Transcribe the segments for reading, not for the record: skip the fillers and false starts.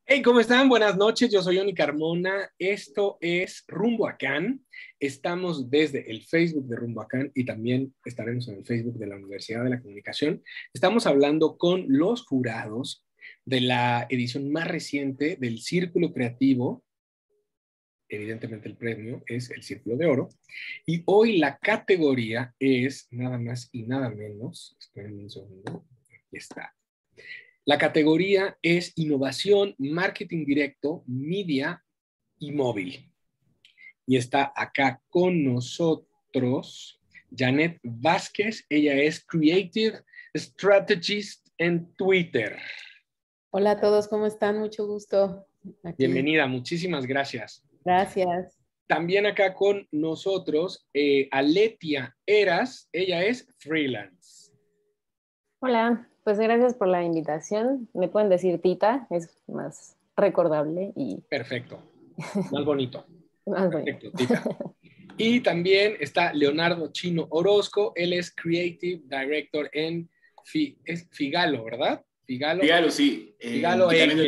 Hey, ¿cómo están? Buenas noches, yo soy Oni Carmona. Esto es Rumbo a Cannes. Estamos desde el Facebook de Rumbo a Cannes y también estaremos en el Facebook de la Universidad de la Comunicación. Estamos hablando con los jurados de la edición más reciente del Círculo Creativo. Evidentemente el premio es el Círculo de Oro. Y hoy la categoría es nada más y nada menos. Esperen un segundo. Aquí está. La categoría es innovación, marketing directo, media y móvil. Y está acá con nosotros Janet Vázquez. Ella es Creative Strategist en Twitter. Hola a todos, ¿cómo están? Mucho gusto aquí. Bienvenida, muchísimas gracias. Gracias. También acá con nosotros Aletia Eras. Ella es freelance. Hola, pues gracias por la invitación. Me pueden decir Tita, es más recordable y Perfecto, más bonito. más bonito. Perfecto, Tita. Y también está Leonardo Chino Orozco, él es Creative Director en Figalo, ¿verdad? Figalo, sí. Figalo Y también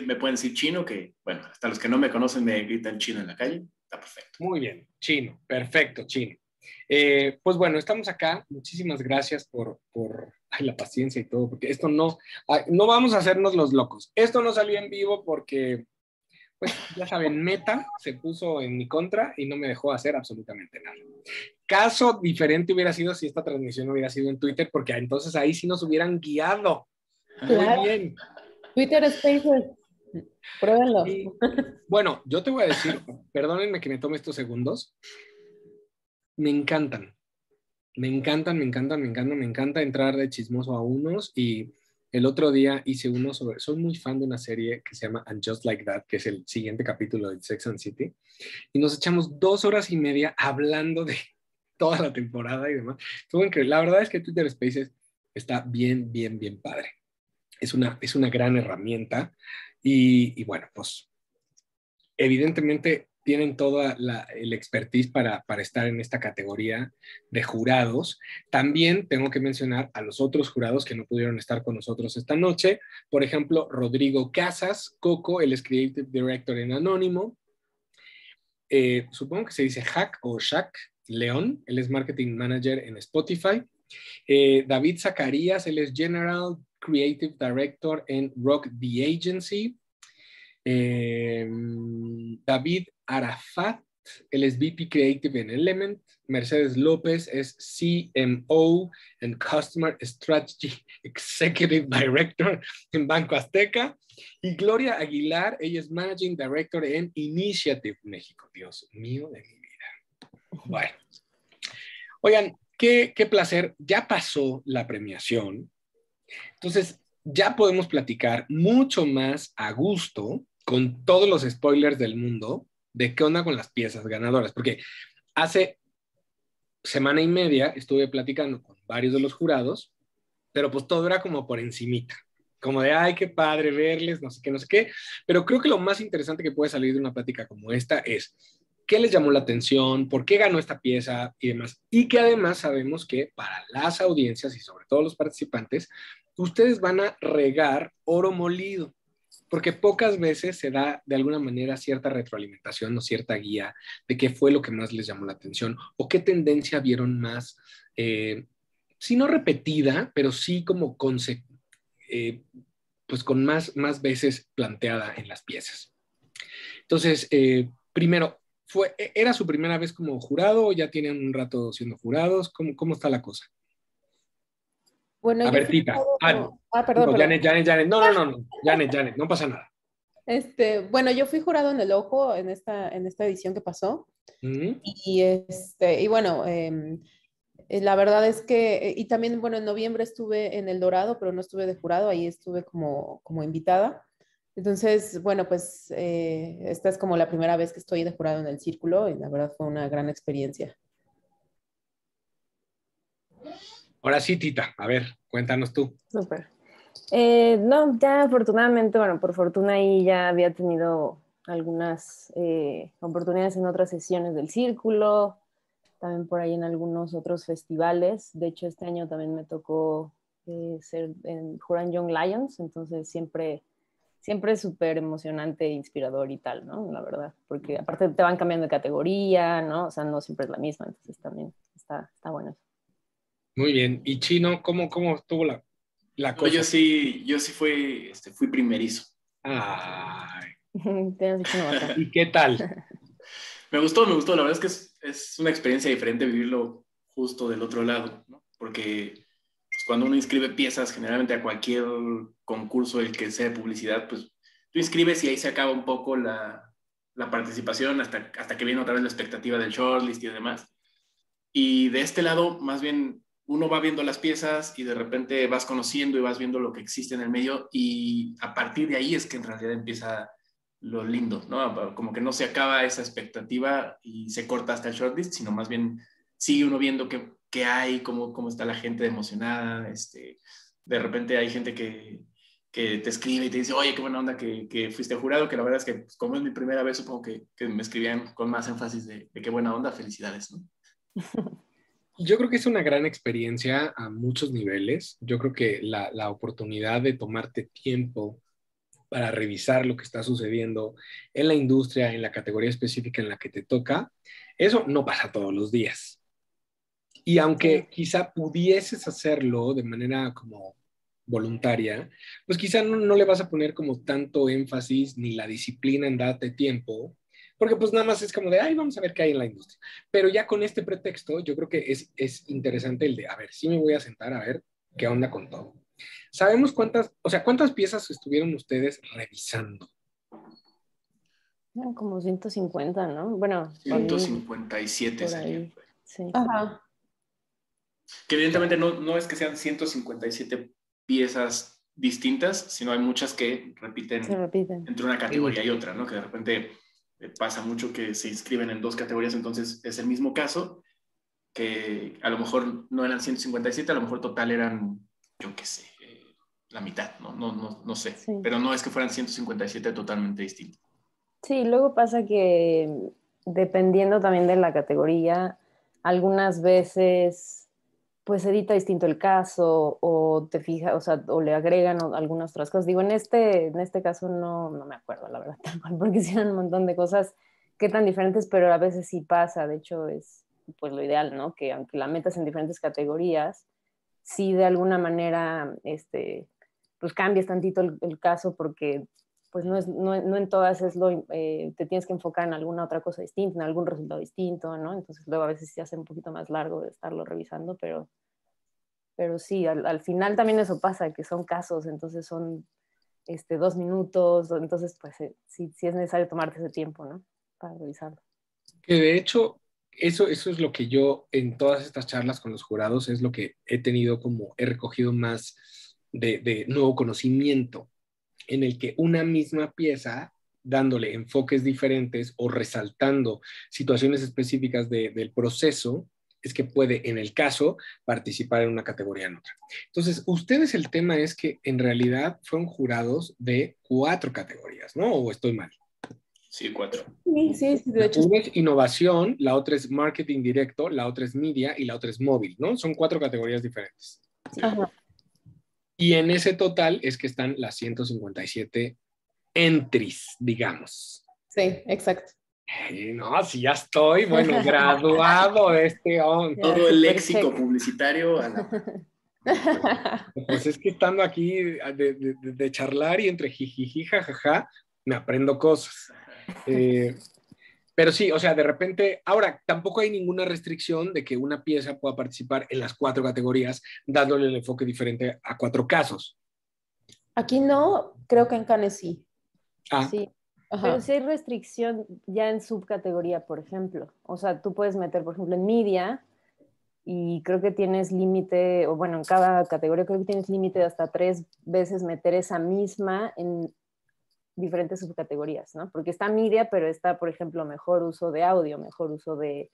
me pueden decir chino, que bueno, hasta los que no me conocen me gritan chino en la calle. Está perfecto. Muy bien, Chino, perfecto, Chino. Pues bueno, estamos acá. Muchísimas gracias por la paciencia y todo, porque esto no vamos a hacernos los locos. Esto no salió en vivo porque, pues ya saben, Meta se puso en mi contra y no me dejó hacer absolutamente nada. Caso diferente hubiera sido si esta transmisión hubiera sido en Twitter, porque entonces ahí sí nos hubieran guiado. Claro. Muy bien. Twitter Spaces, pruébenlo. Y, bueno, yo te voy a decir, perdónenme que me tome estos segundos, me encantan, me encanta entrar de chismoso a unos y el otro día hice uno soy muy fan de una serie que se llama And Just Like That, que es el siguiente capítulo de Sex and the City, y nos echamos 2 horas y media hablando de toda la temporada y demás. Estuvo increíble. La verdad es que Twitter Spaces está bien, bien, bien padre. Es una gran herramienta y bueno, pues evidentemente tienen toda el expertise para estar en esta categoría de jurados. También tengo que mencionar a los otros jurados que no pudieron estar con nosotros esta noche. Por ejemplo, Rodrigo Casas, Coco, él es Creative Director en Anónimo. Supongo que se dice Hack o Shaq León, él es Marketing Manager en Spotify. David Zacarías, él es General Creative Director en Rock the Agency. David Arafat, él es VP Creative en Element. Mercedes López es CMO and Customer Strategy Executive Director en Banco Azteca. Y Gloria Aguilar, ella es Managing Director en Initiative México. Dios mío de mi vida. Bueno. Oigan, qué placer. Ya pasó la premiación. Entonces, ya podemos platicar mucho más a gusto con todos los spoilers del mundo de qué onda con las piezas ganadoras. Porque hace semana y media estuve platicando con varios de los jurados, pero pues todo era como por encimita. Como de, ay, qué padre verles, no sé qué, no sé qué. Pero creo que lo más interesante que puede salir de una plática como esta es qué les llamó la atención, por qué ganó esta pieza y demás. Y que además sabemos que para las audiencias y sobre todo los participantes, ustedes van a regar oro molido, porque pocas veces se da de alguna manera cierta retroalimentación o cierta guía de qué fue lo que más les llamó la atención o qué tendencia vieron más, si no repetida, pero sí como pues con más veces planteada en las piezas. Entonces, primero, ¿era su primera vez como jurado o ya tienen un rato siendo jurados? ¿Cómo está la cosa? Bueno, A yo ver, fui Tita. jurado. No, Perdón. Janet. No. Janet, no pasa nada. Bueno, yo fui jurado en el Ojo en esta edición que pasó. ¿Mm? Y bueno, la verdad es que, y también, bueno, en noviembre estuve en El Dorado, pero no estuve de jurado, ahí estuve como invitada. Entonces, bueno, pues esta es como la primera vez que estoy de jurado en el Círculo y la verdad fue una gran experiencia. Ahora sí, Tita, a ver, cuéntanos tú. Súper. No, ya afortunadamente, bueno, por fortuna ahí ya había tenido algunas oportunidades en otras sesiones del Círculo, también por ahí en algunos otros festivales. De hecho, este año también me tocó ser en jurar en Young Lions, entonces siempre siempre es súper emocionante, inspirador y tal, ¿no? La verdad, porque aparte te van cambiando de categoría, ¿no? O sea, no siempre es la misma, entonces también está bueno eso. Muy bien. ¿Y Chino, cómo estuvo la No, cosa? yo sí fui primerizo. Ay, Tienes hecho una bata. ¿y qué tal? Me gustó, la verdad es que es una experiencia diferente vivirlo justo del otro lado, ¿no? Porque pues, cuando uno inscribe piezas, generalmente a cualquier concurso, el que sea de publicidad, pues tú inscribes y ahí se acaba un poco la participación hasta que viene otra vez la expectativa del shortlist y demás. Y de este lado, más bien, uno va viendo las piezas y de repente vas conociendo y vas viendo lo que existe en el medio y a partir de ahí es que en realidad empieza lo lindo, ¿no? Como que no se acaba esa expectativa y se corta hasta el shortlist, sino más bien sigue uno viendo qué hay, cómo está la gente emocionada, de repente hay gente que te escribe y te dice, oye, qué buena onda que fuiste jurado, que la verdad es que pues, como es mi primera vez, supongo que me escribían con más énfasis de qué buena onda, felicidades, ¿no? Yo creo que es una gran experiencia a muchos niveles. Yo creo que la oportunidad de tomarte tiempo para revisar lo que está sucediendo en la industria, en la categoría específica en la que te toca, eso no pasa todos los días. Y Sí, no. aunque quizá pudieses hacerlo de manera como voluntaria, pues quizá no le vas a poner como tanto énfasis ni la disciplina en darte tiempo, porque pues nada más es como de, ay, vamos a ver qué hay en la industria. Pero ya con este pretexto, yo creo que es interesante el de, a ver, sí me voy a sentar a ver qué onda con todo. ¿Sabemos cuántas piezas estuvieron ustedes revisando? Eran como 150, ¿no? Bueno, a mí 157 por salían. ahí, sí. Ajá. Que evidentemente no es que sean 157 piezas distintas, sino hay muchas que Se repiten repiten. entre una categoría y otra, ¿no? Que de repente pasa mucho que se inscriben en dos categorías, entonces es el mismo caso, que a lo mejor no eran 157, a lo mejor total eran, yo qué sé, la mitad, no sé, Sí. pero no es que fueran 157 totalmente distintos. Sí, luego pasa que dependiendo también de la categoría, algunas veces pues edita distinto el caso o te fija, o sea, o le agregan algunas otras cosas. Digo, en este caso no me acuerdo, la verdad, tal cual, porque hicieron un montón de cosas que tan diferentes, pero a veces sí pasa. De hecho, es pues lo ideal, ¿no? Que aunque la metas en diferentes categorías, sí de alguna manera, pues cambies tantito el caso porque pues no en todas te tienes que enfocar en alguna otra cosa distinta, en algún resultado distinto, ¿no? Entonces luego a veces se hace un poquito más largo de estarlo revisando, pero sí, al final también eso pasa, que son casos, entonces son 2 minutos, entonces pues sí es necesario tomarte ese tiempo, ¿no? Para revisarlo. Que de hecho, eso es lo que yo en todas estas charlas con los jurados es lo que he tenido como, he recogido más de nuevo conocimiento, en el que una misma pieza, dándole enfoques diferentes o resaltando situaciones específicas del proceso, es que puede, en el caso, participar en una categoría en otra. Entonces, ustedes el tema es que en realidad fueron jurados de 4 categorías, ¿no? ¿O estoy mal? Sí, 4. Sí, de hecho. Una es innovación, la otra es marketing directo, la otra es media y la otra es móvil, ¿no? Son 4 categorías diferentes. Ajá. Y en ese total es que están las 157 entries, digamos. Sí, exacto. Y no, si ya estoy, bueno, graduado de este on. Ya, Todo el super léxico check. publicitario a la... Pues es que estando aquí de charlar y entre jijiji, jajaja, me aprendo cosas. Pero sí, o sea, de repente, ahora tampoco hay ninguna restricción de que una pieza pueda participar en las 4 categorías, dándole el enfoque diferente a 4 casos. Aquí no, creo que en Cannes sí. Ah, Sí, pero Ajá. sí hay restricción ya en subcategoría, por ejemplo. O sea, tú puedes meter, por ejemplo, en media y creo que tienes límite, o bueno, en cada categoría creo que tienes límite de hasta 3 veces meter esa misma en diferentes subcategorías, ¿no? Porque está media, pero está, por ejemplo, mejor uso de audio, mejor uso de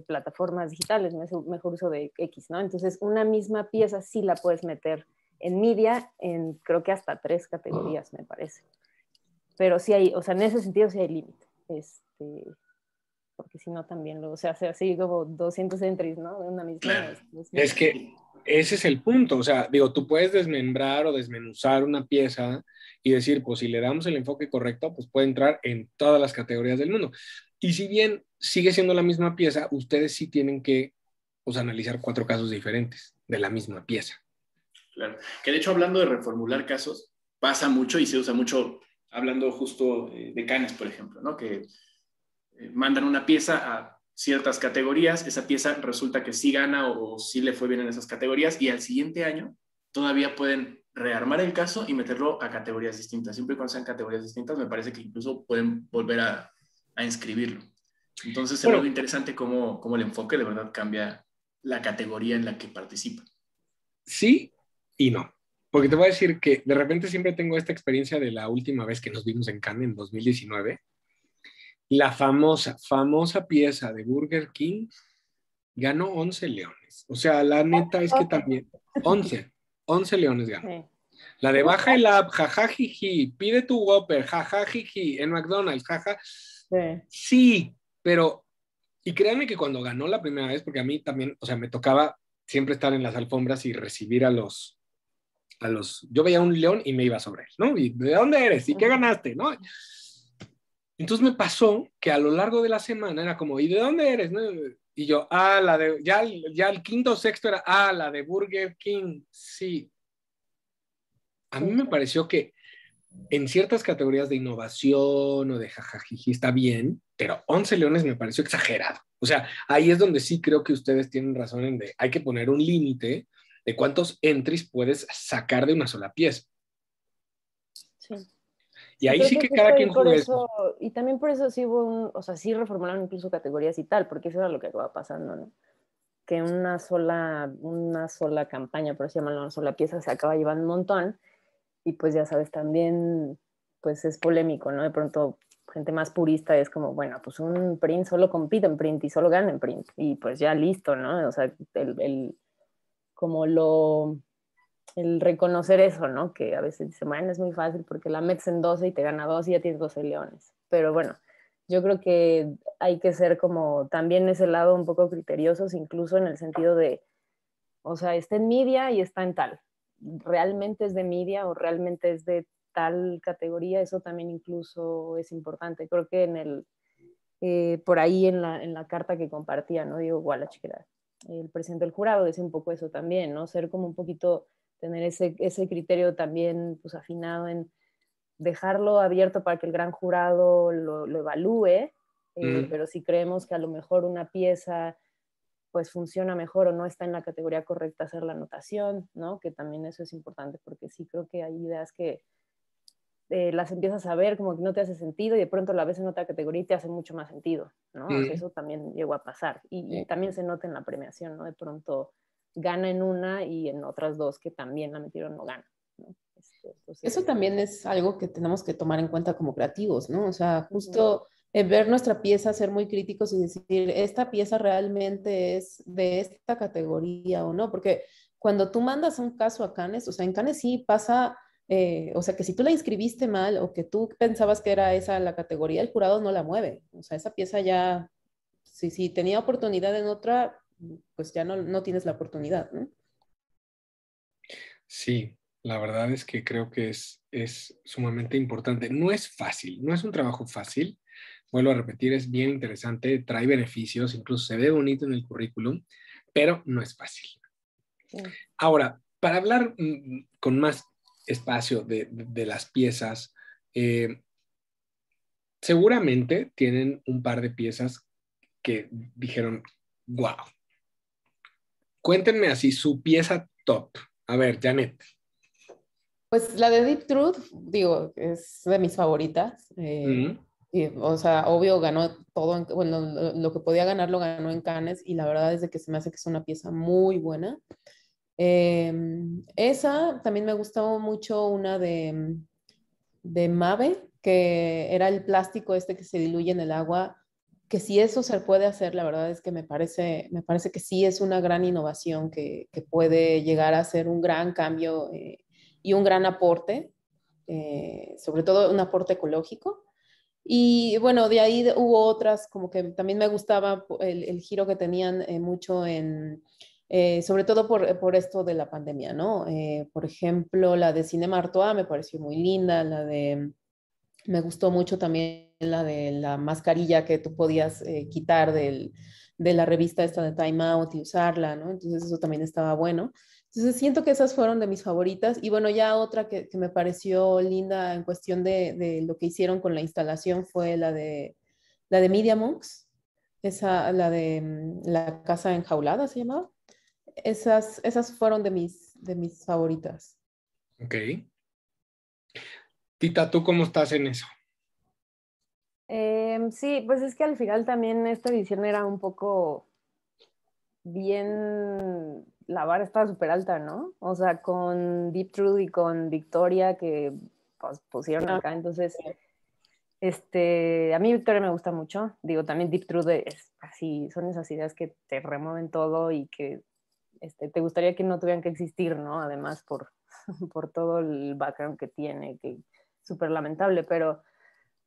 plataformas digitales, mejor uso de X, ¿no? Entonces, una misma pieza sí la puedes meter en media en creo que hasta 3 categorías, me parece. Pero sí hay, o sea, en ese sentido sí hay límite. Porque si no también, o sea, así como 200 entries, ¿no? De una misma Claro. es es mucho. que ese es el punto. O sea, digo, tú puedes desmembrar o desmenuzar una pieza y decir, pues si le damos el enfoque correcto, pues puede entrar en todas las categorías del mundo. Y si bien sigue siendo la misma pieza, ustedes sí tienen que, pues, analizar 4 casos diferentes de la misma pieza. Claro. Que de hecho, hablando de reformular casos, pasa mucho y se usa mucho, hablando justo de Cannes, por ejemplo, ¿no? Que mandan una pieza a ciertas categorías, esa pieza resulta que sí gana o sí le fue bien en esas categorías y al siguiente año todavía pueden rearmar el caso y meterlo a categorías distintas. Siempre y cuando sean categorías distintas, me parece que incluso pueden volver a inscribirlo. Entonces se vuelve interesante cómo el enfoque de verdad cambia la categoría en la que participa. Sí y no. Porque te voy a decir que de repente siempre tengo esta experiencia de la última vez que nos vimos en Cannes en 2019. La famosa pieza de Burger King ganó 11 leones. O sea, la neta es que también 11 leones ganó. Sí. La de baja el app, jajajiji, pide tu Whopper, jajajiji, en McDonald's, jaja. Sí, pero, y créanme que cuando ganó la primera vez, porque a mí también, o sea, me tocaba siempre estar en las alfombras y recibir a los, yo veía un león y me iba sobre él, ¿no? ¿Y de dónde eres? ¿Y qué ganaste? ¿No? Entonces me pasó que a lo largo de la semana era como, ¿y de dónde eres? ¿No? Y yo, la de, ya el quinto o sexto era, la de Burger King, sí. A mí me pareció que en ciertas categorías de innovación o de jajajiji está bien, pero 11 leones me pareció exagerado. O sea, ahí es donde sí creo que ustedes tienen razón en de hay que poner un límite de cuántos entries puedes sacar de una sola pieza. Sí. Y ahí sí que cada quien por juegue eso, y también por eso sí hubo o sea, sí reformularon incluso categorías y tal, porque eso era lo que acaba pasando, ¿no? Que una sola campaña, por así llamarlo, una sola pieza se acaba llevando un montón, y pues ya sabes, también pues es polémico, ¿no? De pronto gente más purista es como, bueno, pues un print solo compite en print y solo gana en print, y pues ya listo, ¿no? O sea, como el reconocer eso, ¿no? Que a veces dice, bueno, es muy fácil porque la metes en 12 y te gana 2 y ya tienes 12 leones. Pero bueno, yo creo que hay que ser como también ese lado un poco criteriosos, incluso en el sentido de, o sea, está en media y está en tal. ¿Realmente es de media o realmente es de tal categoría? Eso también incluso es importante. Creo que por ahí en la carta que compartía, ¿no? Diego Wallach, que era el presidente del jurado, decía un poco eso también, ¿no? Ser como un poquito, tener ese criterio también pues afinado en dejarlo abierto para que el gran jurado lo evalúe, pero si creemos que a lo mejor una pieza pues funciona mejor o no está en la categoría correcta, hacer la anotación, ¿no? Que también eso es importante, porque sí creo que hay ideas que las empiezas a ver como que no te hace sentido y de pronto la ves en otra categoría y te hace mucho más sentido, ¿no? O sea, eso también llegó a pasar. Y también se nota en la premiación, ¿no? De pronto gana en una y en otras dos que también la metieron no gana, ¿no? Entonces, eso también es algo que tenemos que tomar en cuenta como creativos, ¿no? O sea, justo ver nuestra pieza, ser muy críticos y decir, esta pieza realmente es de esta categoría o no, porque cuando tú mandas un caso a Cannes, o sea, en Cannes sí pasa, o sea, que si tú la inscribiste mal o que tú pensabas que era esa la categoría, el jurado no la mueve. O sea, esa pieza ya, si tenía oportunidad en otra, pues ya no tienes la oportunidad, ¿no? Sí, la verdad es que creo que es sumamente importante. No es fácil, no es un trabajo fácil. Vuelvo a repetir, es bien interesante, trae beneficios, incluso se ve bonito en el currículum, pero no es fácil. Sí. Ahora, para hablar con más espacio de las piezas, seguramente tienen un par de piezas que dijeron, wow. Cuéntenme así su pieza top. A ver, Janet. Pues la de Deep Truth, digo, es de mis favoritas. Y, o sea, obvio ganó todo, bueno, lo que podía ganar lo ganó en Cannes y la verdad es de que se me hace que es una pieza muy buena. Esa también me gustó mucho una de Mave, que era el plástico este que se diluye en el agua, que si eso se puede hacer, la verdad es que me parece que sí es una gran innovación que puede llegar a ser un gran cambio y un gran aporte, sobre todo un aporte ecológico. Y bueno, de ahí hubo otras como que también me gustaba el giro que tenían mucho en sobre todo por esto de la pandemia, ¿no? Por ejemplo, la de Cinema Artois me pareció muy linda, me gustó mucho también la de la mascarilla que tú podías quitar de la revista esta de Time Out y usarla, ¿no? Entonces eso también estaba bueno. Entonces siento que esas fueron de mis favoritas. Y bueno, ya otra que me pareció linda en cuestión de lo que hicieron con la instalación fue la de Media Monks, esa, la de la casa enjaulada se llamaba. Esas fueron de mis favoritas. Ok. Tita, ¿tú cómo estás en eso? Sí, pues es que al final también esta edición era un poco bien, la vara estaba súper alta, ¿no? O sea, con Deep Truth y con Victoria que pues, pusieron acá, entonces, a mí Victoria me gusta mucho, digo, también Deep Truth es así, son esas ideas que te remueven todo y que te gustaría que no tuvieran que existir, ¿no? Además, por todo el background que tiene, que es súper lamentable, pero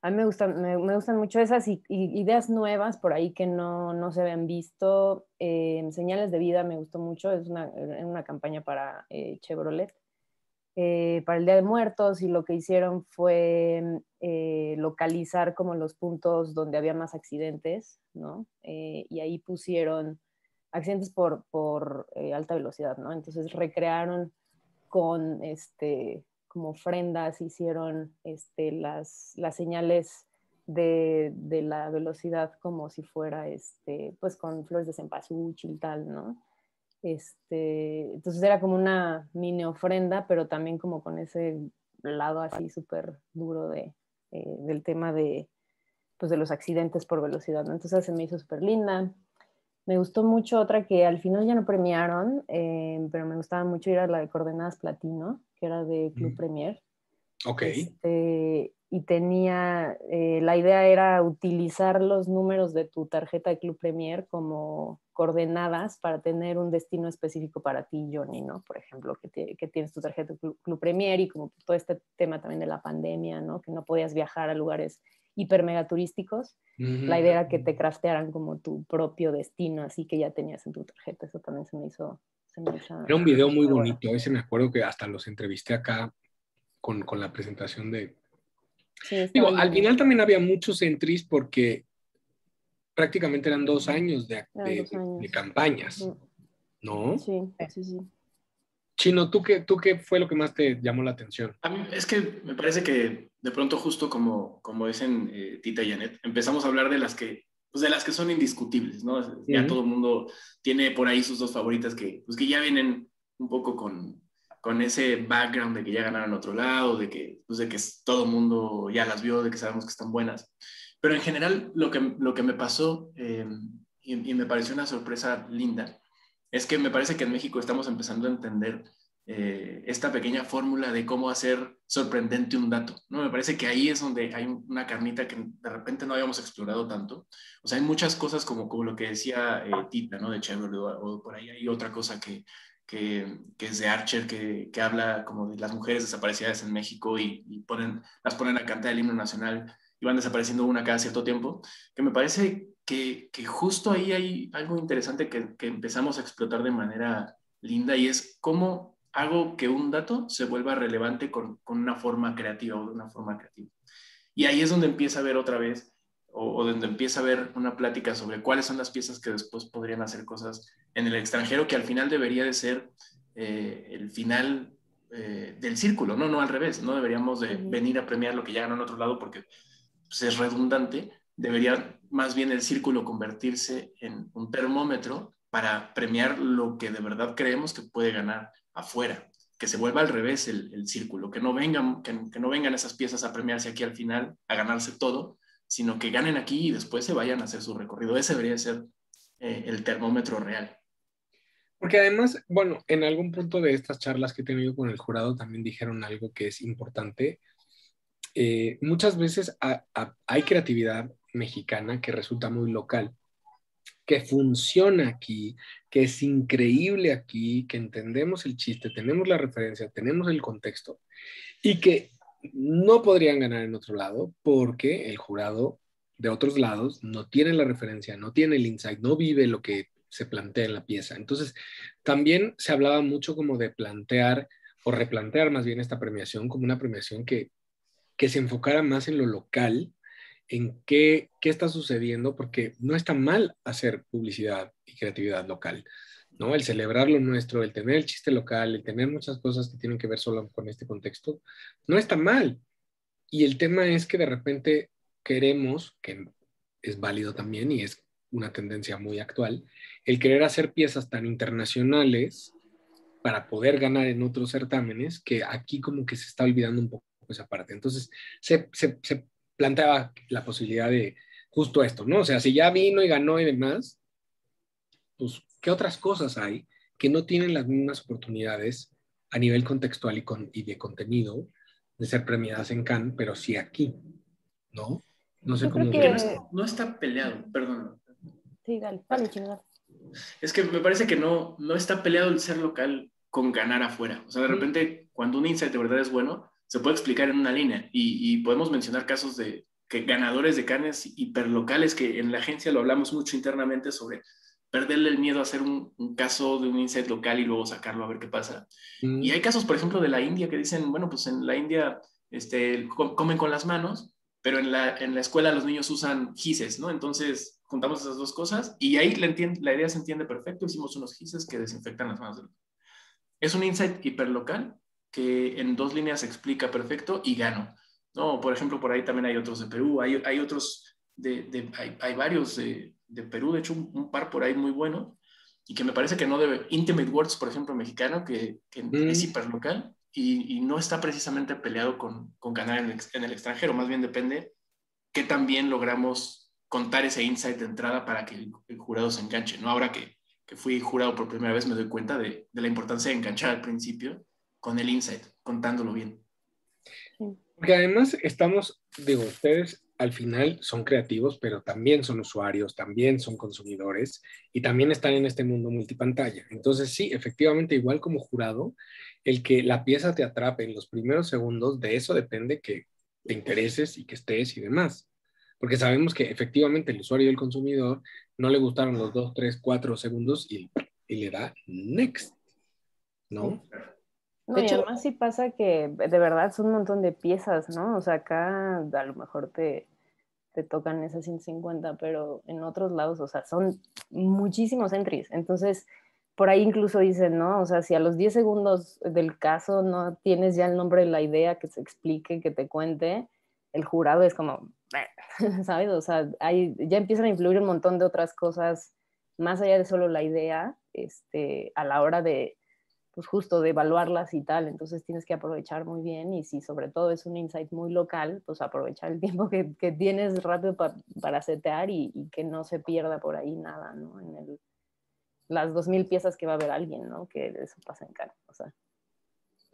a mí me gustan mucho esas ideas nuevas por ahí que no se habían visto. Señales de vida me gustó mucho, es una campaña para Chevrolet, para el Día de Muertos, y lo que hicieron fue localizar como los puntos donde había más accidentes, ¿no? Y ahí pusieron accidentes por alta velocidad, ¿no? Entonces recrearon con como ofrendas, hicieron las señales de la velocidad como si fuera pues con flores de cempasúchil y tal, ¿no? Entonces era como una mini ofrenda, pero también como con ese lado así súper duro del tema pues de los accidentes por velocidad, ¿no? Entonces se me hizo súper linda. Me gustó mucho otra que al final ya no premiaron, pero me gustaba mucho, era la de Coordenadas Platino, que era de Club Premier. Ok. Y tenía, la idea era utilizar los números de tu tarjeta de Club Premier como coordenadas para tener un destino específico para ti, Johnny, ¿no? Por ejemplo, que tienes tu tarjeta de Club Premier y como todo este tema también de la pandemia, ¿no? Que no podías viajar a lugares hiper mega turísticos. La idea era que te craftearan como tu propio destino, así que ya tenías en tu tarjeta. Eso también se me hizo Era un video muy bueno. bonito. Ese me acuerdo que hasta los entrevisté acá con la presentación de... Sí, Digo, estaba al lindo. final también había muchos entries porque prácticamente eran 2 años Eran 2 años. de campañas, ¿no? Sí, sí, sí. Chino, ¿tú qué fue lo que más te llamó la atención? A mí es que me parece que de pronto justo como dicen Tita y Janet, empezamos a hablar pues de las que son indiscutibles, ¿no? Ya todo el mundo tiene por ahí sus dos favoritas pues que ya vienen un poco con ese background de que ya ganaron otro lado, pues de que todo el mundo ya las vio, de que sabemos que están buenas. Pero en general lo que me pasó y me pareció una sorpresa linda es que me parece que en México estamos empezando a entender esta pequeña fórmula de cómo hacer sorprendente un dato, ¿no? Me parece que ahí es donde hay una carnita que de repente no habíamos explorado tanto. O sea, hay muchas cosas como lo que decía Tita, ¿no? De Chevrolet, o por ahí hay otra cosa que es de Archer, que habla como de las mujeres desaparecidas en México y las ponen a cantar el himno nacional y van desapareciendo una cada cierto tiempo, que me parece que justo ahí hay algo interesante que empezamos a explotar de manera linda y es cómo hago que un dato se vuelva relevante con una forma creativa o de una forma creativa. Y ahí es donde empieza a ver otra vez, o donde empieza a ver una plática sobre cuáles son las piezas que después podrían hacer cosas en el extranjero, que al final debería de ser el final del círculo, ¿no? No al revés, no deberíamos de venir a premiar lo que ya ganó en otro lado porque pues, es redundante, debería más bien el círculo convertirse en un termómetro para premiar lo que de verdad creemos que puede ganar afuera, que se vuelva al revés el círculo, que no vengan esas piezas a premiarse aquí al final, a ganarse todo, sino que ganen aquí y después se vayan a hacer su recorrido. Ese debería ser el termómetro real. Porque además, bueno, en algún punto de estas charlas que he tenido con el jurado también dijeron algo que es importante. Muchas veces hay creatividad mexicana que resulta muy local, que funciona aquí, que es increíble aquí, que entendemos el chiste, tenemos la referencia, tenemos el contexto y que no podrían ganar en otro lado porque el jurado de otros lados no tiene la referencia, no tiene el insight, no vive lo que se plantea en la pieza. Entonces, también se hablaba mucho como de plantear o replantear más bien esta premiación como una premiación que se enfocara más en lo local, en qué está sucediendo, porque no está mal hacer publicidad y creatividad local, ¿no? El celebrar lo nuestro, el tener el chiste local, el tener muchas cosas que tienen que ver solo con este contexto, no está mal. Y el tema es que de repente queremos, que es válido también y es una tendencia muy actual, el querer hacer piezas tan internacionales para poder ganar en otros certámenes, que aquí como que se está olvidando un poco esa parte. Entonces se planteaba la posibilidad de justo esto, ¿no? O sea, si ya vino y ganó y demás, pues, ¿qué otras cosas hay que no tienen las mismas oportunidades a nivel contextual y de contenido de ser premiadas en Cannes, pero sí aquí, ¿no? No sé Yo creo cómo Porque ves. no está peleado, perdón. Sí, dale, dale, chingada. Es que me parece que no está peleado el ser local con ganar afuera. O sea, de repente, cuando un insight de verdad es bueno, se puede explicar en una línea y podemos mencionar casos de que ganadores de Cannes hiperlocales, que en la agencia lo hablamos mucho internamente sobre perderle el miedo a hacer un caso de un insight local y luego sacarlo a ver qué pasa. Y hay casos, por ejemplo, de la India que dicen, bueno, pues en la India comen con las manos, pero en la escuela los niños usan gises, ¿no? Entonces juntamos esas dos cosas y ahí la idea se entiende perfecto. Hicimos unos gises que desinfectan las manos. Es un insight hiperlocal que en dos líneas se explica perfecto y gano. No, por ejemplo, por ahí también hay otros de Perú, hay otros, hay varios de Perú, de hecho un par por ahí muy bueno, y que me parece que no debe, Intimate Words, por ejemplo, mexicano, que es hiperlocal y no está precisamente peleado con ganar en el extranjero, más bien depende qué también logramos contar ese insight de entrada para que el jurado se enganche, ¿no? Ahora que fui jurado por primera vez me doy cuenta de la importancia de enganchar al principio con el insight, contándolo bien. Porque además estamos, digo, ustedes al final son creativos, pero también son usuarios, también son consumidores y también están en este mundo multipantalla. Entonces, sí, efectivamente, igual como jurado, el que la pieza te atrape en los primeros segundos, de eso depende que te intereses y que estés y demás. Porque sabemos que efectivamente el usuario y el consumidor no le gustaron los 2, 3, 4 segundos y le da next, ¿no? No, De y hecho, además sí pasa que de verdad son un montón de piezas, ¿no? O sea, acá a lo mejor te tocan esas 150, pero en otros lados, o sea, son muchísimos entries. Entonces, por ahí incluso dicen, ¿no? O sea, si a los 10 segundos del caso no tienes ya el nombre de la idea que se explique, que te cuente, el jurado es como, ¿sabes? O sea, ya empiezan a influir un montón de otras cosas más allá de solo la idea, a la hora de pues justo de evaluarlas y tal, entonces tienes que aprovechar muy bien y si sobre todo es un insight muy local, pues aprovechar el tiempo que tienes rápido para setear y que no se pierda por ahí nada, ¿no? Las 2000 piezas que va a haber alguien, ¿no? Que eso pasa en Cannes, o sea.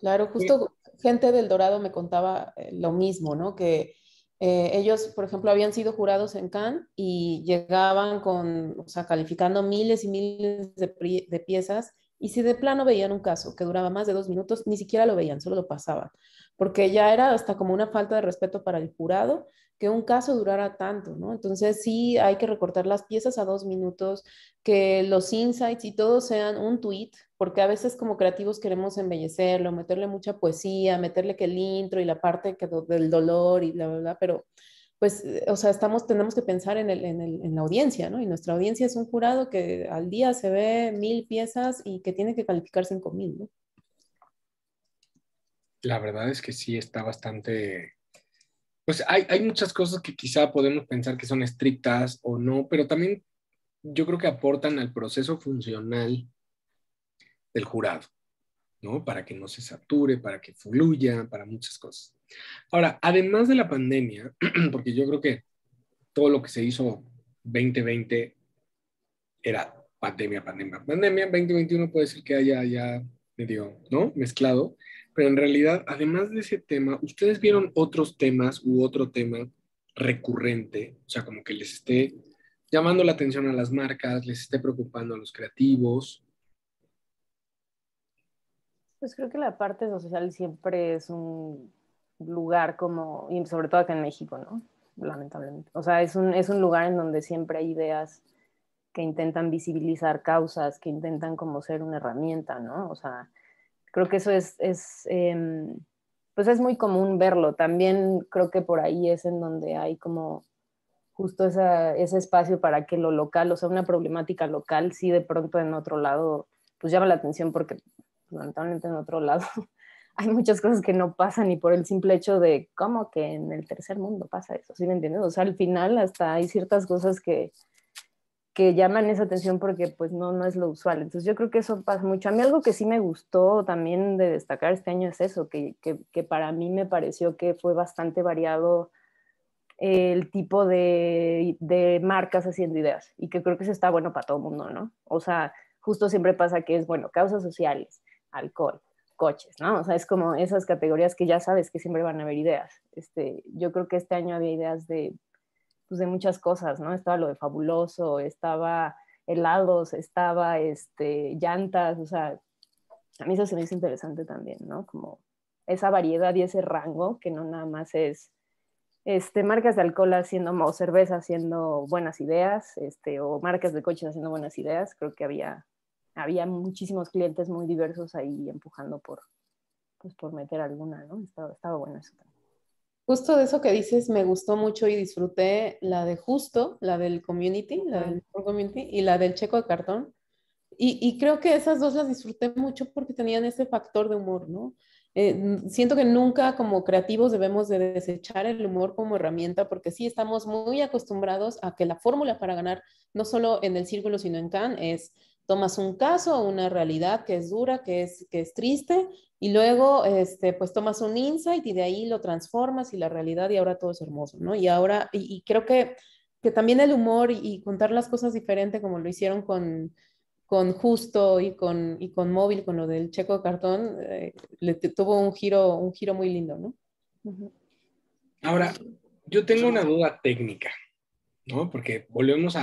claro, Sí. justo gente del Dorado me contaba lo mismo, ¿no? Que ellos, por ejemplo, habían sido jurados en Cannes y llegaban con, o sea, calificando miles y miles de piezas y si de plano veían un caso que duraba más de 2 minutos, ni siquiera lo veían, solo lo pasaban, porque ya era hasta como una falta de respeto para el jurado que un caso durara tanto, ¿no? Entonces sí hay que recortar las piezas a 2 minutos, que los insights y todo sean un tweet, porque a veces como creativos queremos embellecerlo, meterle mucha poesía, meterle que el intro y la parte del dolor y bla, bla, bla, pero pues, o sea, tenemos que pensar en la audiencia, ¿no? Y nuestra audiencia es un jurado que al día se ve 1000 piezas y que tiene que calificar 5000, ¿no? La verdad es que sí está bastante. Pues hay muchas cosas que quizá podemos pensar que son estrictas o no, pero también yo creo que aportan al proceso funcional del jurado, ¿no? Para que no se sature, para que fluya, para muchas cosas. Ahora, además de la pandemia, porque yo creo que todo lo que se hizo 2020 era pandemia, pandemia, pandemia, 2021 puede ser que haya ya medio, ¿no? Mezclado, pero en realidad, además de ese tema, ¿ustedes vieron otros temas u otro tema recurrente? O sea, como que les esté llamando la atención a las marcas, les esté preocupando a los creativos. Pues creo que la parte social siempre es un lugar como, y sobre todo acá en México, ¿no? Lamentablemente. O sea, es un lugar en donde siempre hay ideas que intentan visibilizar causas, que intentan como ser una herramienta, ¿no? O sea, creo que eso pues es muy común verlo. También creo que por ahí es en donde hay como justo ese espacio para que lo local, o sea, una problemática local, sí de pronto en otro lado, pues llama la atención porque lamentablemente en otro lado hay muchas cosas que no pasan y por el simple hecho de cómo que en el tercer mundo pasa eso, ¿sí me entiendes? O sea, al final hasta hay ciertas cosas que llaman esa atención porque pues no es lo usual. Entonces yo creo que eso pasa mucho. A mí algo que sí me gustó también de destacar este año es eso, que para mí me pareció que fue bastante variado el tipo de marcas haciendo ideas y que creo que eso está bueno para todo el mundo, ¿no? O sea, justo siempre pasa que es, bueno, causas sociales, alcohol, coches, ¿no? O sea, es como esas categorías que ya sabes que siempre van a haber ideas. Yo creo que este año había ideas pues de muchas cosas, ¿no? Estaba lo de Fabuloso, estaba helados, estaba llantas, o sea, a mí eso se me hizo interesante también, ¿no? Como esa variedad y ese rango que no nada más es marcas de alcohol haciendo, o cerveza haciendo buenas ideas, o marcas de coches haciendo buenas ideas. Creo que había muchísimos clientes muy diversos ahí empujando pues, por meter alguna, ¿no? Estaba bueno eso también. Justo de eso que dices, me gustó mucho y disfruté la de Justo, la del Community, la del Community y la del Checo de Cartón. Y creo que esas dos las disfruté mucho porque tenían ese factor de humor, ¿no? Siento que nunca como creativos debemos de desechar el humor como herramienta porque sí estamos muy acostumbrados a que la fórmula para ganar, no solo en el círculo, sino en Cannes, es tomas un caso, una realidad que es dura, que es triste, y luego pues tomas un insight y de ahí lo transformas y la realidad y ahora todo es hermoso, ¿no? Y ahora, y creo que también el humor y contar las cosas diferente como lo hicieron con Justo y con Móvil, con lo del Checo de Cartón, tuvo un giro muy lindo, ¿no? Uh-huh. Ahora, yo tengo una duda técnica, ¿no? Porque volvemos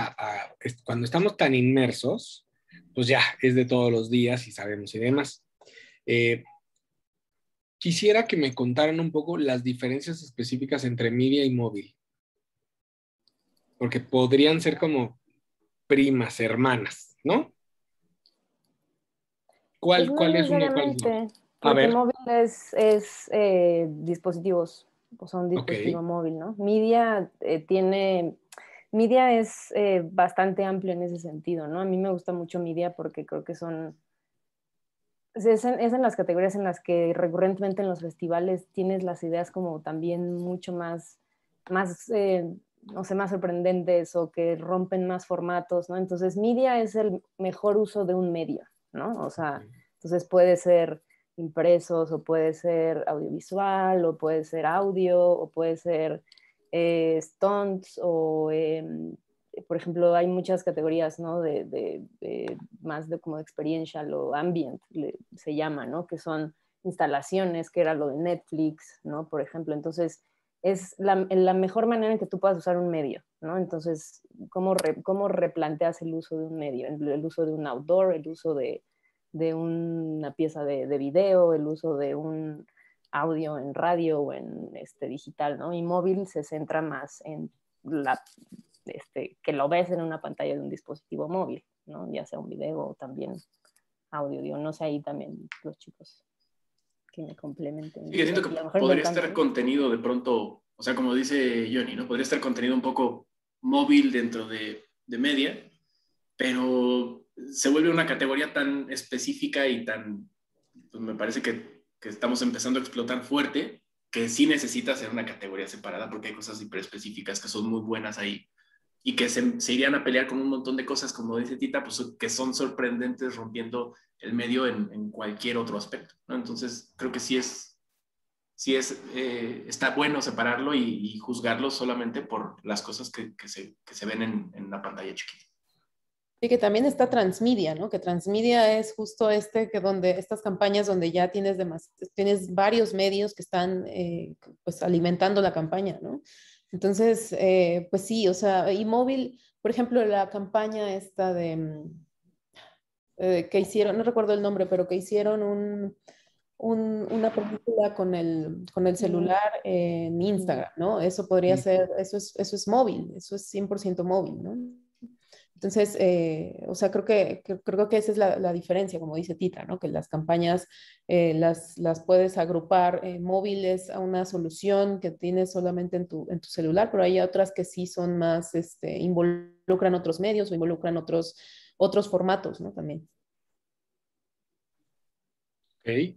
cuando estamos tan inmersos, pues ya es de todos los días y sabemos y demás. Quisiera que me contaran un poco las diferencias específicas entre media y móvil, porque podrían ser como primas, hermanas, ¿no? Pues ¿Cuál, no cuál es uno y cuál es otro? necesariamente, A porque ver, móvil es dispositivos, o sea, un ok, dispositivo móvil, ¿no? Media es bastante amplio en ese sentido, ¿no? A mí me gusta mucho media porque creo que es en las categorías en las que recurrentemente en los festivales tienes las ideas como también mucho más no sé, más sorprendentes o que rompen más formatos, ¿no? Entonces, media es el mejor uso de un medio, ¿no? O sea, entonces puede ser impresos o puede ser audiovisual o puede ser audio o puede ser stunts o por ejemplo, hay muchas categorías, ¿no? De más de como experiential o ambient, se llama, ¿no? Que son instalaciones, que era lo de Netflix, ¿no? Por ejemplo, entonces es la mejor manera en que tú puedas usar un medio, ¿no? Entonces, ¿cómo replanteas el uso de un medio? El uso de un outdoor, el uso de una pieza de video, el uso de un audio en radio o en digital, ¿no? Y móvil se centra más en que lo ves en una pantalla de un dispositivo móvil, ¿no? Ya sea un video o también audio, digo, no sé, ahí también los chicos que me complementen. Sí, que siento que podría estar contenido de pronto, o sea, como dice Johnny, ¿no? Podría estar contenido un poco móvil dentro de media, pero se vuelve una categoría tan específica y tan, pues me parece que estamos empezando a explotar fuerte, que sí necesita ser una categoría separada porque hay cosas hiperespecíficas que son muy buenas ahí y que se irían a pelear con un montón de cosas, como dice Tita, pues que son sorprendentes rompiendo el medio en cualquier otro aspecto, ¿no? Entonces, creo que está bueno separarlo y juzgarlo solamente por las cosas que se ven en la pantalla chiquita. Y que también está Transmedia, ¿no? Que Transmedia es justo estas campañas donde ya tienes varios medios que están pues alimentando la campaña, ¿no? Entonces, pues sí, o sea, y móvil, por ejemplo, la campaña esta que hicieron, no recuerdo el nombre, pero que hicieron una película con el celular en Instagram, ¿no? Eso podría ser, eso es móvil, eso es 100% móvil, ¿no? Entonces, o sea, creo que esa es la diferencia, como dice Tita, ¿no? Que las campañas las puedes agrupar móviles a una solución que tienes solamente en tu celular, pero hay otras que sí son más, involucran otros medios o involucran otros formatos, ¿no? También. Ok,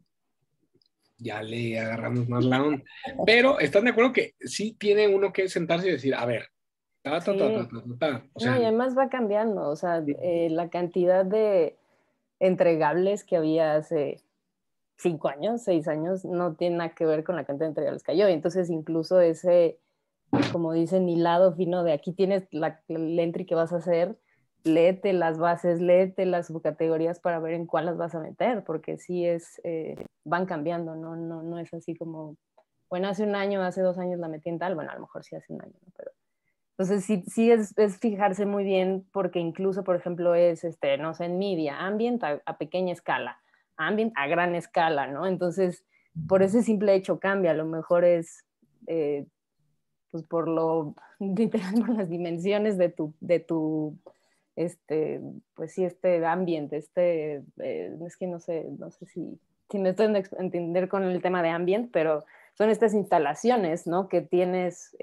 ya le agarramos más la onda. Pero, ¿están de acuerdo que sí tiene uno que sentarse y decir, a ver, Sí, o no, sea, y además va cambiando, o sea, la cantidad de entregables que había hace 5 años, 6 años, no tiene nada que ver con la cantidad de entregables que hay hoy. Entonces, incluso ese, como dicen, hilado fino de aquí tienes el entry que vas a hacer, léete las bases, léete las subcategorías para ver en cuál las vas a meter, porque sí van cambiando, no es así como, bueno, hace un año, hace 2 años la metí en tal, bueno, a lo mejor sí hace un año, ¿no? Pero entonces sí es fijarse muy bien porque incluso, por ejemplo, no sé, en media, ambient a pequeña escala, ambient a gran escala, ¿no? Entonces, por ese simple hecho cambia, a lo mejor eh, pues literal, por las dimensiones pues sí, ambient, es que no sé si me estoy dando a entender con el tema de ambient, pero son estas instalaciones, ¿no? Que tienes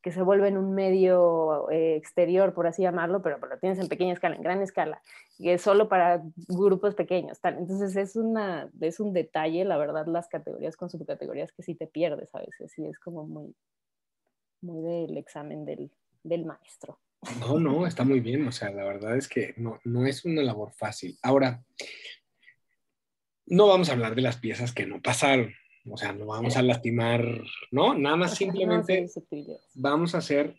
que se vuelven un medio exterior, por así llamarlo, pero lo tienes en pequeña escala, en gran escala, y es solo para grupos pequeños. Tal. Entonces es un detalle, la verdad, las categorías con subcategorías que sí te pierdes a veces, y es como muy, muy del examen del maestro. no, no, está muy bien. O sea, la verdad es que no, no es una labor fácil. Ahora, no vamos a hablar de las piezas que no pasaron. O sea, no vamos a lastimar, ¿no? Nada más No, sí, simplemente susceptibilidades. vamos a hacer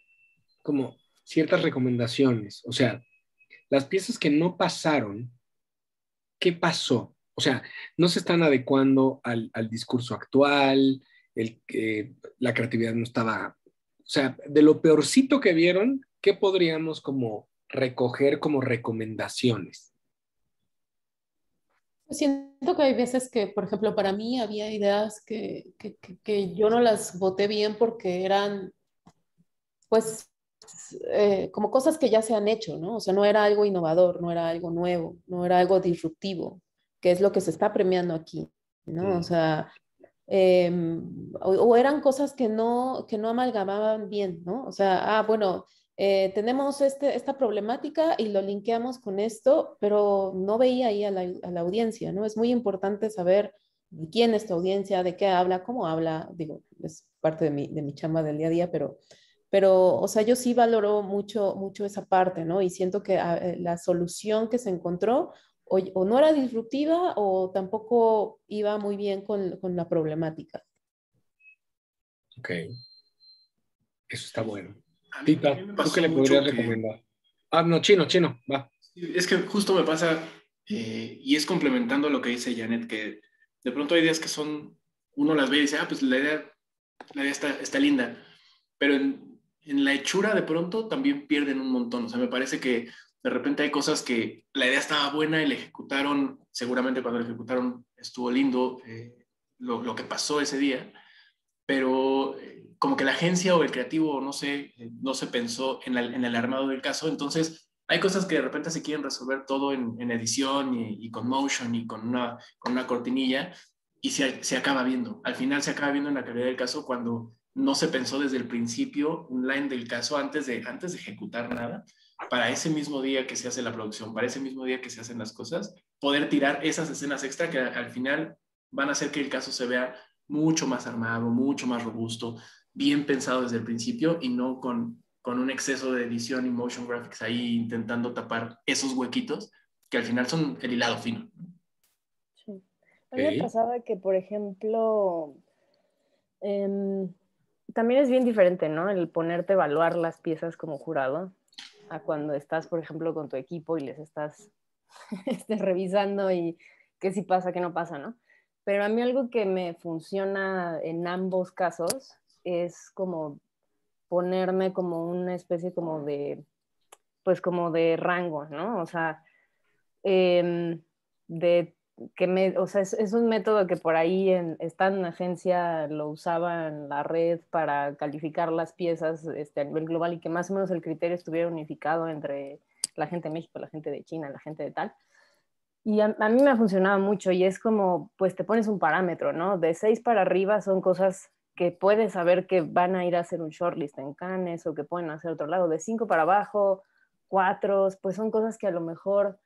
como ciertas recomendaciones. O sea, las piezas que no pasaron, ¿qué pasó? O sea, no se están adecuando al discurso actual, la creatividad no estaba, o sea, de lo peorcito que vieron, ¿qué podríamos como recoger como recomendaciones? Siento que hay veces que, por ejemplo, para mí había ideas que yo no las voté bien porque eran, pues, como cosas que ya se han hecho, ¿no? O sea, no era algo innovador, no era algo nuevo, no era algo disruptivo, que es lo que se está premiando aquí, ¿no? O Mm. sea, o eran cosas que no amalgamaban bien, ¿no? O sea, bueno, tenemos esta problemática y lo linkeamos con esto, pero no veía ahí a la audiencia, ¿no? Es muy importante saber quién es tu audiencia, de qué habla, cómo habla, digo, es parte de mi chamba del día a día, o sea, yo sí valoro mucho, mucho esa parte, ¿no? Y siento que la solución que se encontró o no era disruptiva o tampoco iba muy bien con la problemática. Ok, eso está bueno. A Tita, mí me ¿tú qué pasó le podrías mucho que, recomendar? Ah, no, chino, chino, va. es que justo me pasa, y es complementando lo que dice Janet, que de pronto hay ideas que uno las ve y dice, pues la idea está linda, pero en la hechura de pronto también pierden un montón. O sea, me parece que de repente hay cosas que la idea estaba buena y la ejecutaron, seguramente cuando la ejecutaron estuvo lindo lo que pasó ese día, pero como que la agencia o el creativo, no sé, no se pensó en el armado del caso. Entonces, hay cosas que de repente se quieren resolver todo en edición y con motion y con una cortinilla y se acaba viendo. Al final se acaba viendo en la calidad del caso cuando no se pensó desde el principio un line del caso antes de ejecutar nada, para ese mismo día que se hace la producción, para ese mismo día que se hacen las cosas, poder tirar esas escenas extra que al final van a hacer que el caso se vea mucho más armado, mucho más robusto, bien pensado desde el principio y no con un exceso de edición y motion graphics ahí intentando tapar esos huequitos que al final son el hilado fino. Sí. A mí me Ok, pasaba que, por ejemplo, em, también es bien diferente, ¿no? El ponerte a evaluar las piezas como jurado a cuando estás, por ejemplo, con tu equipo y les estás revisando y qué sí pasa, qué no pasa, ¿no? Pero a mí algo que me funciona en ambos casos es como ponerme como una especie pues como de rango, ¿no? O sea, eh, de o sea, es un método que por ahí estando en agencia lo usaba en la red para calificar las piezas a nivel global y que más o menos el criterio estuviera unificado entre la gente de México, la gente de China, la gente de tal. Y a mí me ha funcionado mucho y es como, pues te pones un parámetro, ¿no? De 6 para arriba son cosas que puedes saber que van a ir a hacer un shortlist en Cannes o que pueden hacer otro lado. De 5 para abajo, 4, pues son cosas que a lo mejor,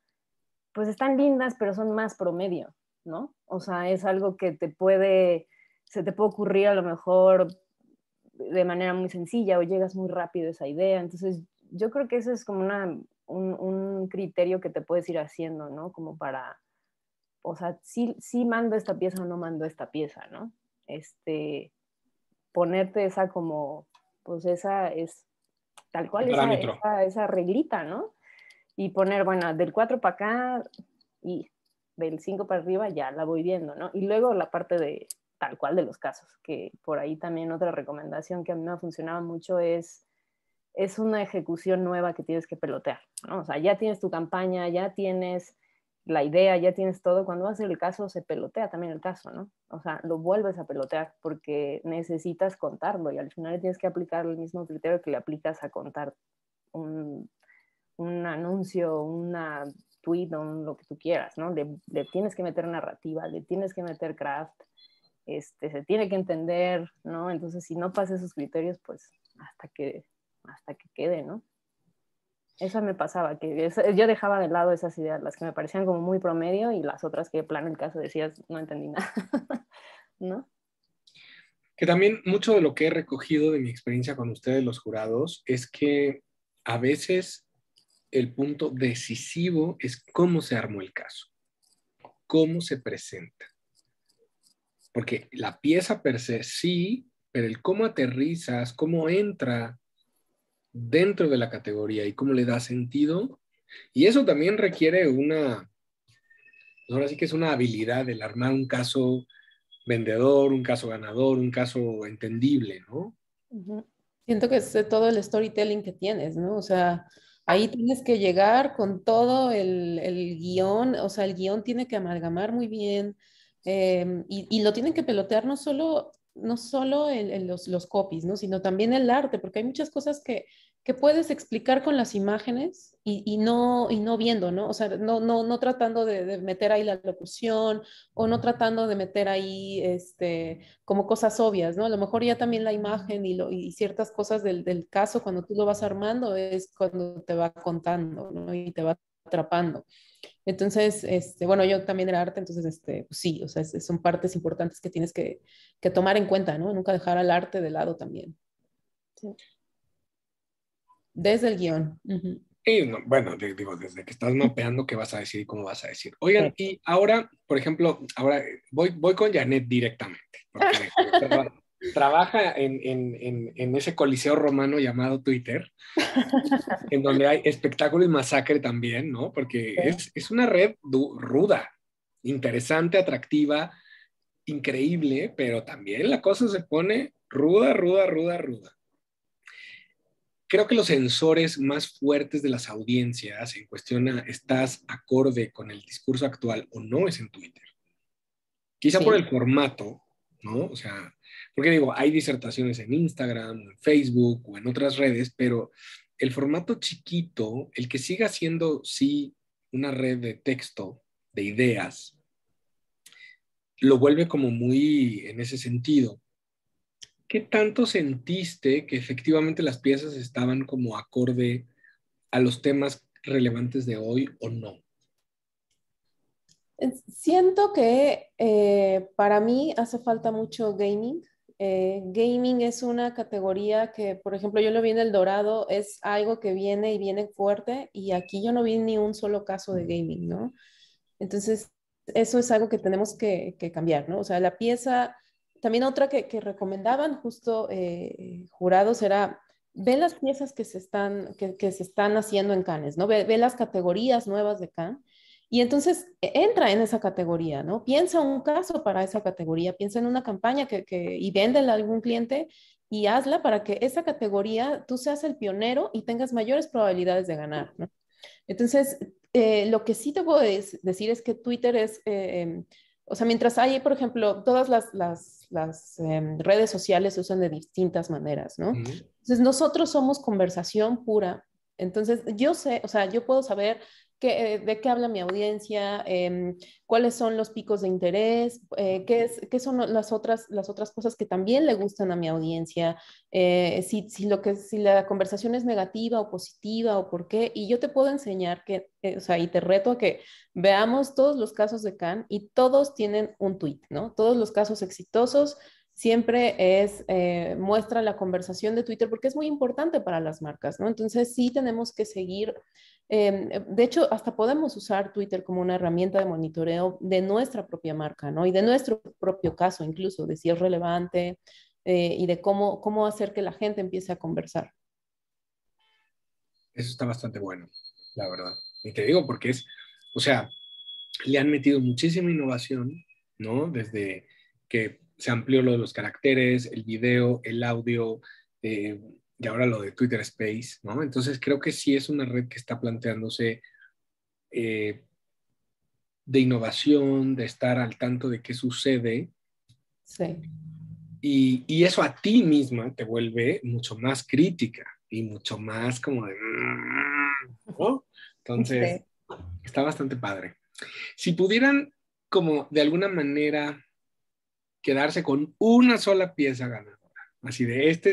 pues están lindas, pero son más promedio, ¿no? O sea, es algo que se te puede ocurrir a lo mejor de manera muy sencilla o llegas muy rápido a esa idea. Entonces, yo creo que eso es como un criterio que te puedes ir haciendo, ¿no? Como para, o sea, sí mando esta pieza o no mando esta pieza, ¿no? Ponerte esa como, pues esa es tal cual, Parámetro. esa reglita, ¿no? Y poner, bueno, del 4 para acá y del 5 para arriba ya la voy viendo, ¿no? Y luego la parte de tal cual de los casos, que por ahí también otra recomendación que a mí me ha funcionado mucho es una ejecución nueva que tienes que pelotear, ¿no? O sea, ya tienes tu campaña, ya tienes la idea, ya tienes todo. Cuando vas a hacer el caso, se pelotea también el caso, ¿no? O sea, lo vuelves a pelotear porque necesitas contarlo y al final tienes que aplicar el mismo criterio que le aplicas a contar un anuncio, una tweet o lo que tú quieras, ¿no? Le tienes que meter narrativa, le tienes que meter craft, se tiene que entender, ¿no? Entonces, si no pasas esos criterios, pues hasta que quede, ¿no? Eso me pasaba, que yo dejaba de lado esas ideas, las que me parecían como muy promedio y las otras que de plano el caso decías, no entendí nada, ¿no? Que también mucho de lo que he recogido de mi experiencia con ustedes, los jurados, es que a veces el punto decisivo es cómo se armó el caso, cómo se presenta. Porque la pieza per se sí, pero el cómo aterrizas, cómo entra dentro de la categoría y cómo le da sentido. Y eso también requiere ahora sí que es una habilidad el armar un caso vendedor, un caso ganador, un caso entendible, ¿no? Ujú. Siento que es todo el storytelling que tienes, ¿no? O sea, ahí tienes que llegar con todo el guión, o sea, el guión tiene que amalgamar muy bien y lo tienen que pelotear no solo los copies, ¿no? Sino también el arte, porque hay muchas cosas que puedes explicar con las imágenes y no viendo, ¿no? O sea, no tratando de meter ahí la locución o no tratando de meter ahí, como cosas obvias, ¿no? A lo mejor ya también la imagen y ciertas cosas del caso, cuando tú lo vas armando, es cuando te va contando, ¿no? Y te va atrapando. Entonces, bueno, yo también era arte, entonces, pues sí, o sea, son partes importantes que tienes que tomar en cuenta, ¿no? Nunca dejar al arte de lado también. Sí. Desde el guión. Ujú. Y no, bueno, digo, desde que estás mapeando qué vas a decir y cómo vas a decir. Oigan, Sí. y ahora, por ejemplo, ahora voy con Janet directamente, porque trabaja en ese coliseo romano llamado Twitter, en donde hay espectáculo y masacre también, ¿no? Porque es una red ruda, interesante, atractiva, increíble, pero también la cosa se pone ruda, ruda, ruda, ruda. Creo que los sensores más fuertes de las audiencias en cuestión a estás acorde con el discurso actual o no es en Twitter. Quizá por Sí. el formato, ¿no? O sea, porque digo, hay disertaciones en Instagram, en Facebook o en otras redes, pero el formato chiquito, el que siga siendo, sí, una red de texto, de ideas, lo vuelve como muy en ese sentido. ¿Qué tanto sentiste que efectivamente las piezas estaban como acorde a los temas relevantes de hoy o no? Siento que para mí hace falta mucho gaming. Gaming es una categoría que, por ejemplo, yo lo vi en El Dorado, es algo que viene y viene fuerte y aquí yo no vi ni un solo caso de gaming, ¿no? Entonces, eso es algo que tenemos que cambiar, ¿no? O sea, la pieza, también otra que recomendaban justo jurados era, ve las piezas que se están haciendo en Cannes, ¿no? Ve las categorías nuevas de Cannes y entonces entra en esa categoría, ¿no? Piensa un caso para esa categoría, piensa en una campaña y véndela a algún cliente y hazla para que esa categoría tú seas el pionero y tengas mayores probabilidades de ganar, ¿no? Entonces, lo que sí te puedo decir es que Twitter o sea, mientras hay, por ejemplo, todas las redes sociales se usan de distintas maneras, ¿no? ¿Mm? Entonces, nosotros somos conversación pura Entonces, yo sé, o sea, yo puedo saber de qué habla mi audiencia, cuáles son los picos de interés, qué son las otras cosas que también le gustan a mi audiencia, si la conversación es negativa o positiva o por qué. Y yo te puedo enseñar o sea, y te reto a que veamos todos los casos de Cannes y todos tienen un tweet, ¿no? Todos los casos exitosos siempre muestra la conversación de Twitter porque es muy importante para las marcas, ¿no? Entonces sí tenemos que seguir, de hecho, hasta podemos usar Twitter como una herramienta de monitoreo de nuestra propia marca, ¿no? Y de nuestro propio caso incluso, de si es relevante y de cómo hacer que la gente empiece a conversar. Eso está bastante bueno, la verdad. Y te digo porque o sea, le han metido muchísima innovación, ¿no? Desde que se amplió lo de los caracteres, el video, el audio, y ahora lo de Twitter Space, ¿no? Entonces creo que sí es una red que está planteándose de innovación, de estar al tanto de qué sucede. Sí. Y eso a ti misma te vuelve mucho más crítica y mucho más como de... ¿no? Entonces, Sí. está bastante padre. Si pudieran como de alguna manera quedarse con una sola pieza ganadora, así de este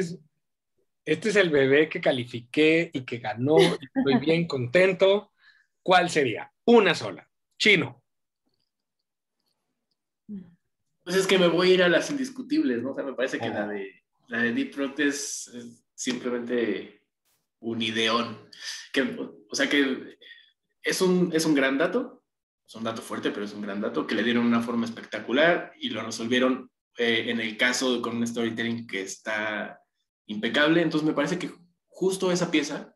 es el bebé que califiqué y que ganó y estoy bien contento, ¿cuál sería? Una sola. Chino. Pues es que me voy a ir a las indiscutibles, ¿no? O sea, me parece que la de Deep Throat es simplemente un ideón. O sea que es un gran dato, es un dato fuerte, pero es un gran dato, que le dieron una forma espectacular y lo resolvieron en el caso con un storytelling que está impecable. Entonces me parece que justo esa pieza,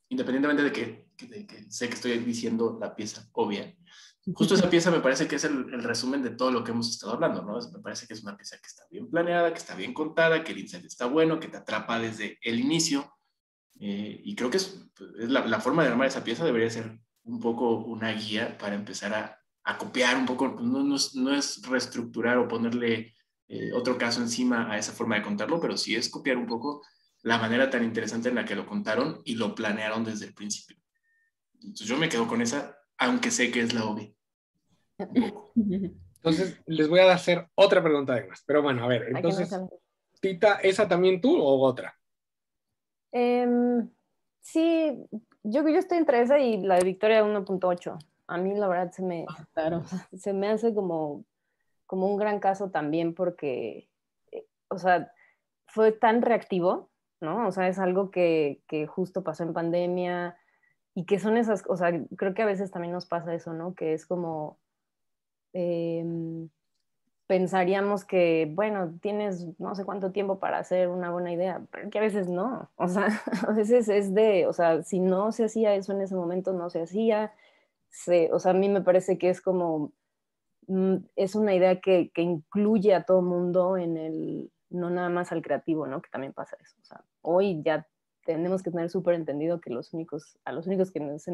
independientemente de que sé que estoy diciendo la pieza obvia, justo esa pieza me parece que es el resumen de todo lo que hemos estado hablando, ¿no? Me parece que es una pieza que está bien planeada, que está bien contada, que el insight está bueno, que te atrapa desde el inicio. Y creo que es la forma de armar esa pieza debería ser un poco una guía para empezar a copiar un poco, no es reestructurar o ponerle otro caso encima a esa forma de contarlo, pero sí es copiar un poco la manera tan interesante en la que lo contaron y lo planearon desde el principio. Entonces yo me quedo con esa, aunque sé que es la obvia. Un poco. Entonces, les voy a hacer otra pregunta además. Pero bueno, a ver, entonces, Tita, ¿esa también tú o otra? Sí, yo estoy entre esa y la de Victoria 1.8. A mí la verdad Claro. se me hace como un gran caso también porque, o sea, fue tan reactivo, ¿no? O sea, es algo que justo pasó en pandemia y que son esas, o sea, creo que a veces también nos pasa eso, ¿no? Que es como, pensaríamos que, bueno, tienes no sé cuánto tiempo para hacer una buena idea, pero que a veces no, o sea, a veces o sea, si no se hacía eso en ese momento, no se hacía, o sea, a mí me parece que es como, es una idea que incluye a todo mundo no nada más al creativo, ¿no? Que también pasa eso, o sea, hoy ya tenemos que tener súper entendido que a los únicos que no se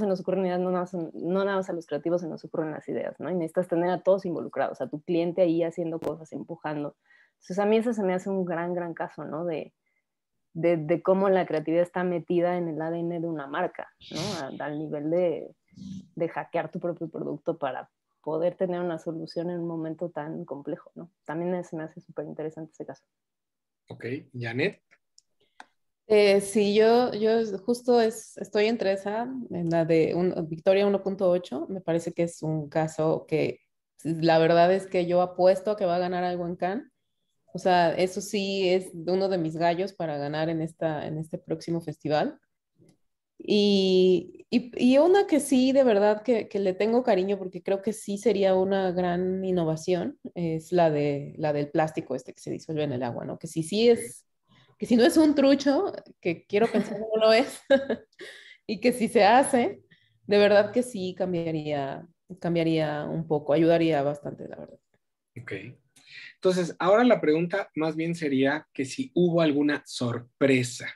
nos ocurren ideas, no nada más a los creativos se nos ocurren las ideas, ¿no? Y necesitas tener a todos involucrados, a tu cliente ahí haciendo cosas, empujando. Entonces a mí eso se me hace un gran caso, ¿no? De cómo la creatividad está metida en el ADN de una marca, ¿no? Al nivel de hackear tu propio producto para poder tener una solución en un momento tan complejo, ¿no? También se me hace súper interesante ese caso. Ok, Janet. Sí, yo justo estoy entre esa, en la de Victoria 1.8. Me parece que es un caso que la verdad es que yo apuesto a que va a ganar algo en Cannes. O sea, eso sí es uno de mis gallos para ganar en este próximo festival. Y una que sí, de verdad, que le tengo cariño porque creo que sí sería una gran innovación, es la del plástico este que se disuelve en el agua, ¿no? Que si no es un trucho, que quiero pensar que no lo es, y que si se hace, de verdad que sí cambiaría un poco, ayudaría bastante, la verdad. Ok. Entonces, ahora la pregunta más bien sería que si hubo alguna sorpresa.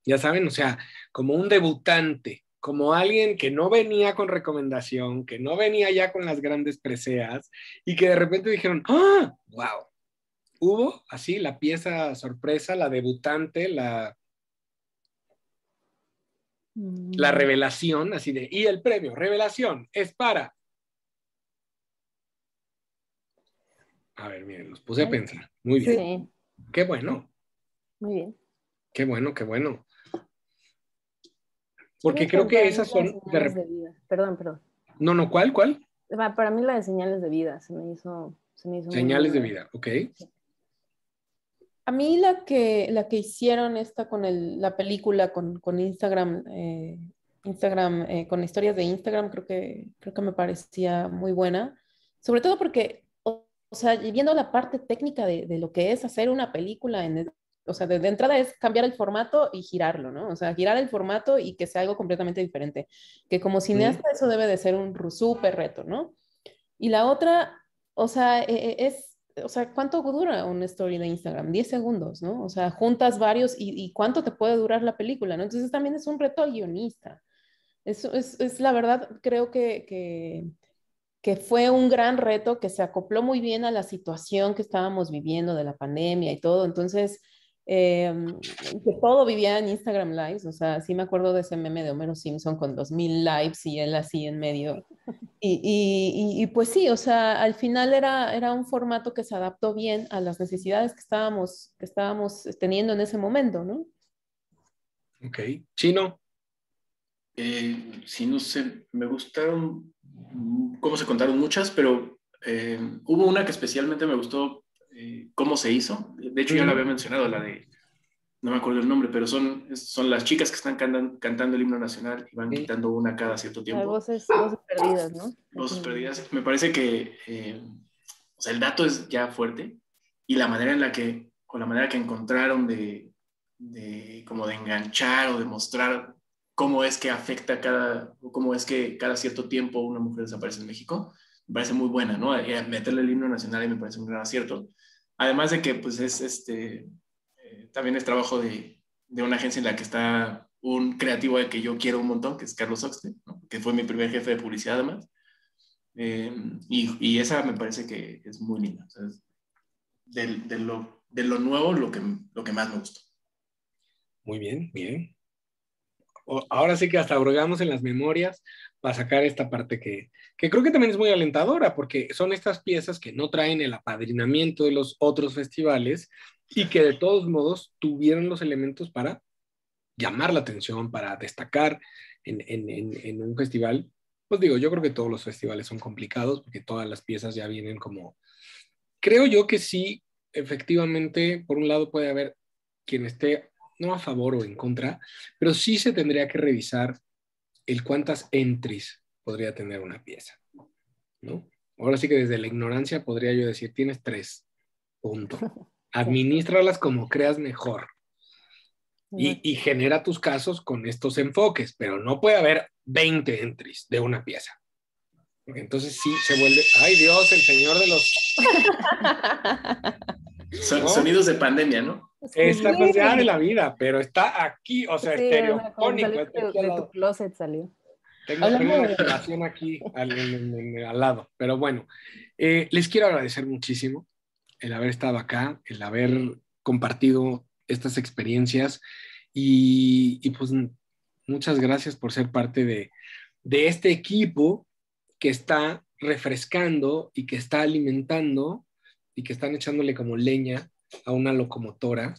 Ya saben, o sea, como un debutante, como alguien que no venía con recomendación, que no venía ya con las grandes preseas y que de repente dijeron, ¡ah! ¡Wow! Hubo así la pieza sorpresa, la debutante, la... La revelación, así de, y el premio, revelación, es para... A ver, miren, los puse a pensar. Muy bien. Sí, Qué bueno, muy bien. qué bueno, qué bueno. Creo Porque que creo que para mí esas la de son... señales de vida. Perdón. No, no, ¿cuál? Para mí la de señales de vida se me hizo muy Señales de buena. vida, ok. A mí la que hicieron esta con la película con Instagram, con historias de Instagram, creo que me parecía muy buena. Sobre todo porque, o sea, y viendo la parte técnica de lo que es hacer una película, o sea, de entrada es cambiar el formato y girarlo, ¿no? O sea, girar el formato y que sea algo completamente diferente. Que como cineasta eso debe de ser un súper reto, ¿no? Y la otra, o sea, o sea, ¿cuánto dura una story de Instagram? 10 segundos, ¿no? O sea, juntas varios y ¿cuánto te puede durar la película, ¿no? Entonces también es un reto al guionista. Es la verdad, creo que fue un gran reto que se acopló muy bien a la situación que estábamos viviendo de la pandemia y todo. Entonces, eh, que todo vivía en Instagram Lives. O sea, sí me acuerdo de ese meme de Homero Simpson con 2000 lives y él así en medio. Y pues sí, o sea, al final era un formato que se adaptó bien a las necesidades que estábamos teniendo en ese momento, ¿no? Ok. Chino. Sí, no sé, me gustaron cómo se contaron muchas, pero hubo una que especialmente me gustó cómo se hizo. De hecho, ya la había mencionado, la de, no me acuerdo el nombre, pero son las chicas que están cantando el himno nacional y van quitando una cada cierto Hay tiempo. voces perdidas, ¿no? Voces perdidas. Me parece que, o sea, el dato es ya fuerte y la manera en la que, o la manera que encontraron como de enganchar o de mostrar cómo es que afecta o cómo es que cada cierto tiempo una mujer desaparece en México, me parece muy buena, ¿no? Meterle el himno nacional y me parece un gran acierto. Además de que, pues, también es trabajo de una agencia en la que está un creativo que yo quiero un montón, que es Carlos Oxte, ¿no? Que fue mi primer jefe de publicidad además. Y esa me parece que es muy linda. O sea, es de lo nuevo lo que más me gustó. Muy bien, bien. Ahora sí que hasta hurgamos en las memorias para sacar esta parte que creo que también es muy alentadora, porque son estas piezas que no traen el apadrinamiento de los otros festivales y que de todos modos tuvieron los elementos para llamar la atención, para destacar en un festival. Pues digo, yo creo que todos los festivales son complicados porque todas las piezas ya vienen como... Creo yo que sí, efectivamente, por un lado puede haber quien esté no a favor o en contra, pero sí se tendría que revisar el cuántas entries podría tener una pieza, ¿no? Ahora sí que desde la ignorancia podría yo decir, tienes 3, punto. Adminístralas como creas mejor y genera tus casos con estos enfoques, pero no puede haber 20 entries de una pieza. Porque entonces sí se vuelve, ay Dios, el señor de los... ¿no? Sonidos de pandemia, ¿no? Esta pues ya de Sí. la vida, pero está aquí, o sea, Sí, o sea, como que estereofónico, saliste está aquí al de tu lado. closet, salió. Tengo Hablando una de, activación aquí al lado, pero bueno, les quiero agradecer muchísimo el haber estado acá, el haber compartido estas experiencias y pues muchas gracias por ser parte de este equipo que está refrescando y que está alimentando y que están echándole como leña a una locomotora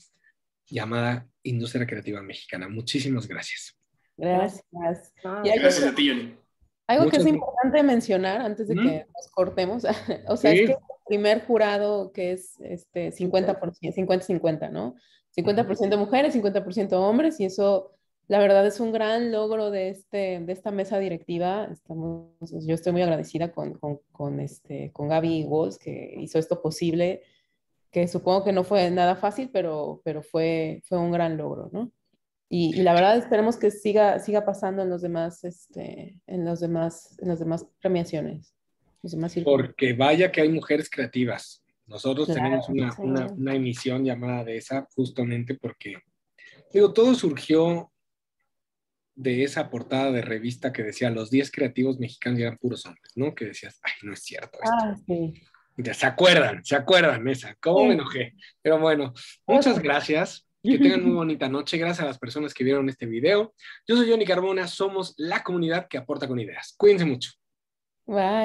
llamada Industria Creativa Mexicana. Muchísimas gracias. gracias. No, Y Gracias a ti, Johnny. algo que Muchas es importante mencionar antes de que nos cortemos, o sea, es que Sí. el primer jurado que es 50%, 50-50, ¿no? 50% mujeres, 50% hombres, y eso, la verdad, es un gran logro de esta mesa directiva. Yo estoy muy agradecida con Gaby Walls, que hizo esto posible, que supongo que no fue nada fácil, pero fue un gran logro, ¿no? Y la verdad esperemos que siga pasando en las demás premiaciones, los demás círculos. Porque vaya que hay mujeres creativas. Nosotros tenemos Claro. una emisión llamada de esa justamente porque, digo, todo surgió de esa portada de revista que decía los 10 creativos mexicanos eran puros hombres, ¿no? Que decías, ay, no es cierto esto. Ah, sí. Ya se acuerdan esa, ¿cómo me Sí. enojé? Pero bueno, muchas gracias. Que tengan muy bonita noche. Gracias a las personas que vieron este video. Yo soy Johnny Carbona. Somos la comunidad que aporta con ideas. Cuídense mucho. Bye.